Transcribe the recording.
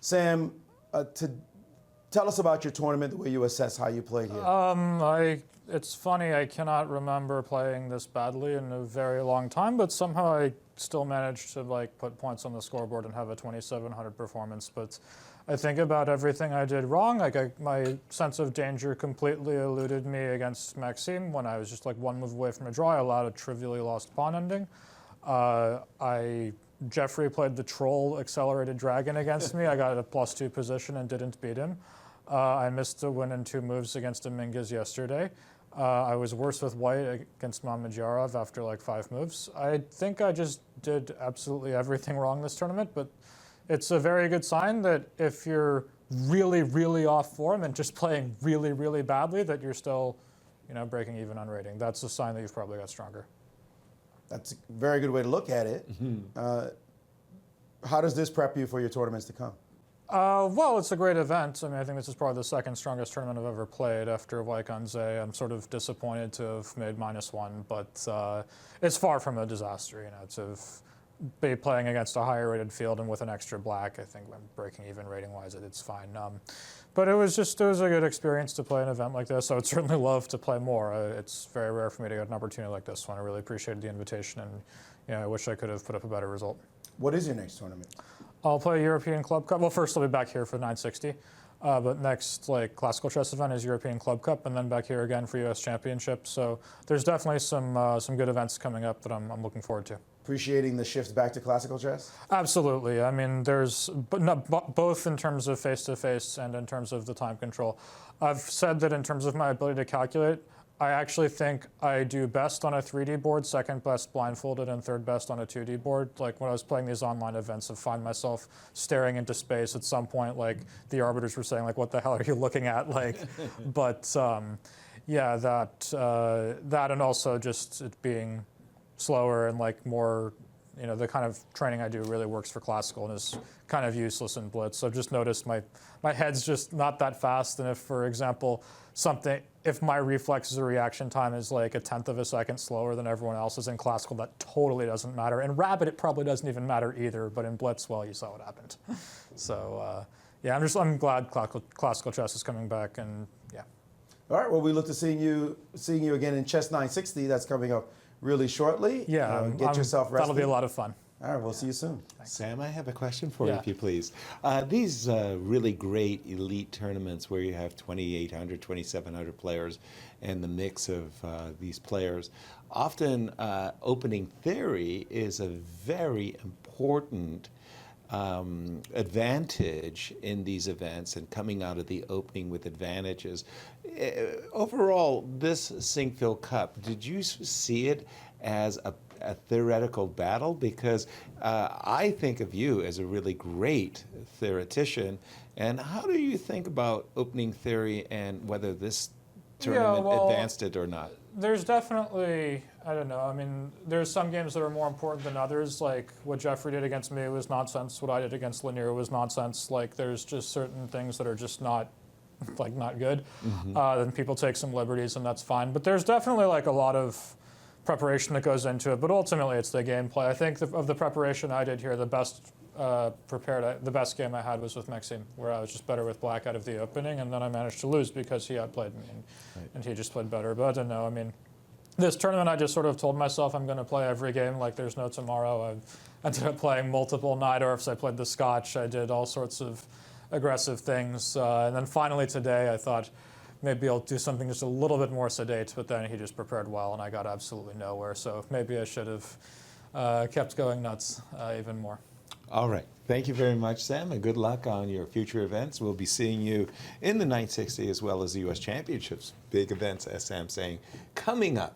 Sam, tell us about your tournament, the way you assess how you played here. It's funny, I cannot remember playing this badly in a very long time, but somehow I still managed to put points on the scoreboard and have a 2,700 performance. But I think about everything I did wrong. My sense of danger completely eluded me against Maxime when I was just one move away from a draw. I allowed a trivially lost pawn ending. Jeffrey played the troll accelerated dragon against me. I got a +2 position and didn't beat him. I missed a win in 2 moves against Dominguez yesterday. I was worse with white against Mamedyarov after 5 moves. I think I just did absolutely everything wrong this tournament, but it's a very good sign that if you're really, really off form and just playing really, really badly, that you're still, breaking even on rating. That's a sign that you've probably got stronger. That's a very good way to look at it. Mm-hmm. How does this prep you for your tournaments to come? Well, it's a great event. I think this is probably the second strongest tournament I've ever played after Weikanze. I'm sort of disappointed to have made -1, but it's far from a disaster. To be playing against a higher rated field and with an extra black, I think I'm breaking even rating wise, it's fine. But it was a good experience to play an event like this. I would certainly love to play more. It's very rare for me to get an opportunity like this one. I really appreciated the invitation, and I wish I could have put up a better result. What is your next tournament? I'll play European Club Cup. Well, first I'll be back here for 960, but next classical chess event is European Club Cup, and then back here again for U.S. Championship. So there's definitely some good events coming up that I'm looking forward to. Appreciating the shift back to classical chess? Absolutely. There's both in terms of face-to-face and in terms of the time control. I've said that in terms of my ability to calculate, I actually think I do best on a 3D board, second best blindfolded, and third best on a 2D board. When I was playing these online events, I find myself staring into space at some point, the arbiters were saying, what the hell are you looking at? But yeah, that and also just it being slower and more, the kind of training I do really works for classical and is kind of useless in blitz. So I've just noticed my head's just not that fast. And if, for example, if my reflexes or reaction time is 1/10 of a second slower than everyone else's in classical, that totally doesn't matter. In Rapid, it probably doesn't even matter either. But in blitz, well, you saw what happened. So yeah, I'm glad classical chess is coming back, and yeah. All right. Well, we look to seeing you again in Chess 960. That's coming up really shortly. Yeah, get yourself rested. That'll be a lot of fun. All right, we'll see you soon. Thanks. Sam, I have a question for you, if you please. These really great elite tournaments where you have 2,800, 2,700 players and the mix of these players, often opening theory is a very important advantage in these events and coming out of the opening with advantages. Overall, this Sinquefield Cup, did you see it as a theoretical battle? Because I think of you as a really great theoretician. And how do you think about opening theory and whether this tournament advanced it or not? There's definitely, I don't know, there's some games that are more important than others. What Jeffrey did against me was nonsense. What I did against Lanier was nonsense. There's just certain things that are just not good. Mm-hmm. Then people take some liberties, and that's fine. But there's definitely a lot of preparation that goes into it, but ultimately it's the gameplay. I think of the preparation I did here, the best game I had was with Maxime, where I was just better with black out of the opening, and then I managed to lose because he outplayed me, and he just played better. But I don't know, this tournament I just sort of told myself I'm going to play every game like there's no tomorrow. I ended up playing multiple Najdorfs, I played the Scotch, I did all sorts of aggressive things, and then finally today I thought, maybe I'll do something just a little bit more sedate, but then he just prepared well, and I got absolutely nowhere. So maybe I should have kept going nuts even more. All right. Thank you very much, Sam, and good luck on your future events. We'll be seeing you in the 960 as well as the U.S. Championships. Big events, as Sam's saying, coming up.